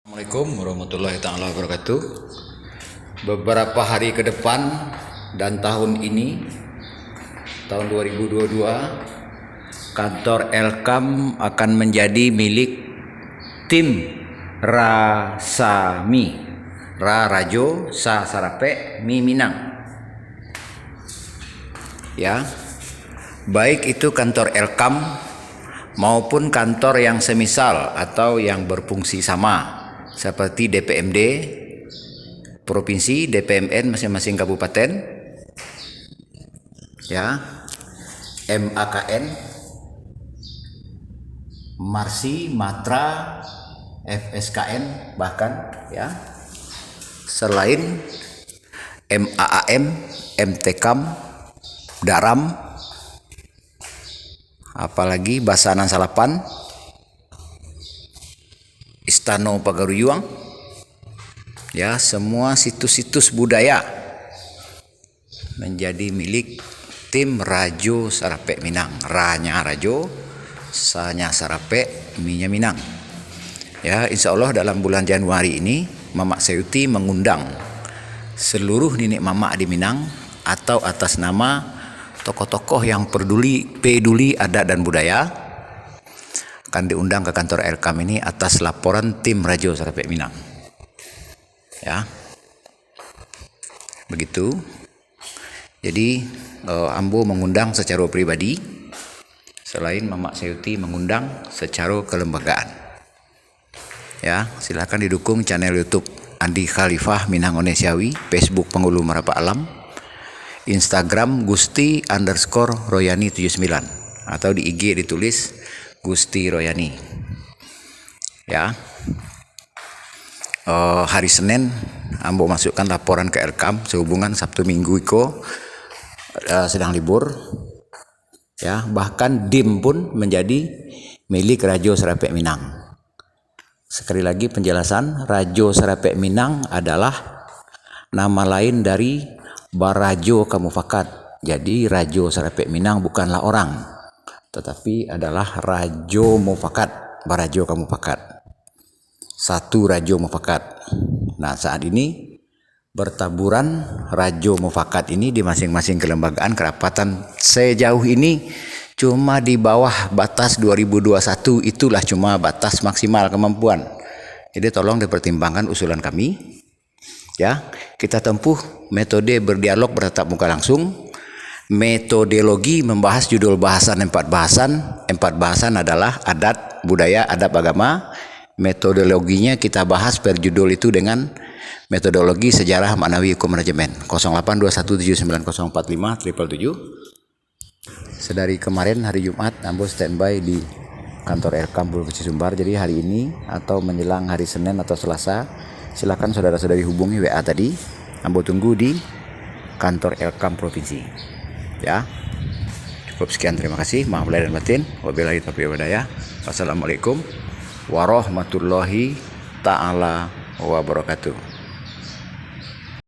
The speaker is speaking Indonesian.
Assalamualaikum warahmatullahi taala wabarakatuh. Beberapa hari ke depan dan tahun ini, tahun 2022, kantor Elkam akan menjadi milik tim Rasami, Rajo Sa Sarape Mi Minang. Ya, baik itu kantor Elkam maupun kantor yang semisal atau yang berfungsi sama, seperti DPMD provinsi, DPMN masing-masing kabupaten, ya, MAKN, Marsi, Matra, FSKN bahkan, ya, selain MAAM, MTKAM, Daram, apalagi Basanan Salapan, Istano Pagaruyuang, ya, semua situs-situs budaya menjadi milik tim Rajo Sarape Minang. Ra-nya Rajo, Sa-nya Sarape, Mi-nya Minang. Ya, insya Allah dalam bulan Januari ini Mamak Sayuti mengundang seluruh nenek mamak di Minang atau atas nama tokoh-tokoh yang peduli adat dan budaya akan diundang ke kantor Elkam ini atas laporan tim Rajo Sarape Minang. Ya, begitu. Jadi Ambo mengundang secara pribadi, selain Mamak Sayuti mengundang secara kelembagaan. Ya, silakan didukung channel YouTube Andi Khalifah Minang Onesiawi, Facebook Penghulu Marapa Alam, Instagram Gusti_Royani79, atau di IG ditulis Gusti Royani. Ya, hari Senin Ambo masukkan laporan ke Elkam sehubungan Sabtu Minggu iko sedang libur. Ya, bahkan DIM pun menjadi milik Rajo Sarape Minang. Sekali lagi penjelasan, Rajo Sarape Minang adalah nama lain dari Barajo Kamufakat. Jadi Rajo Sarape Minang bukanlah orang, tetapi adalah Rajo Mufakat, Barajo Kamufakat. Satu Rajo Mufakat. Nah, saat ini bertaburan Rajo Mufakat ini di masing-masing kelembagaan kerapatan sejauh ini cuma di bawah batas 2021, itulah cuma batas maksimal kemampuan. Jadi tolong dipertimbangkan usulan kami. Ya, kita tempuh metode berdialog bertatap muka langsung. Metodologi membahas judul bahasan 4 bahasan. 4 bahasan adalah adat, budaya, adab, agama. Metodologinya kita bahas per judul itu dengan metodologi sejarah maknawi hukum manajemen. 082179045777. Sedari kemarin hari Jumat Ambo standby di kantor Elkam Provinsi Sumbar. Jadi hari ini atau menjelang hari Senin atau Selasa, silakan saudara-saudari hubungi WA tadi. Ambo tunggu di kantor Elkam Provinsi. Ya, cukup sekian, terima kasih. Maaf lahir dan batin. Wabillahi taufiq wal hidayah. Wassalamualaikum warahmatullahi taala wabarakatuh.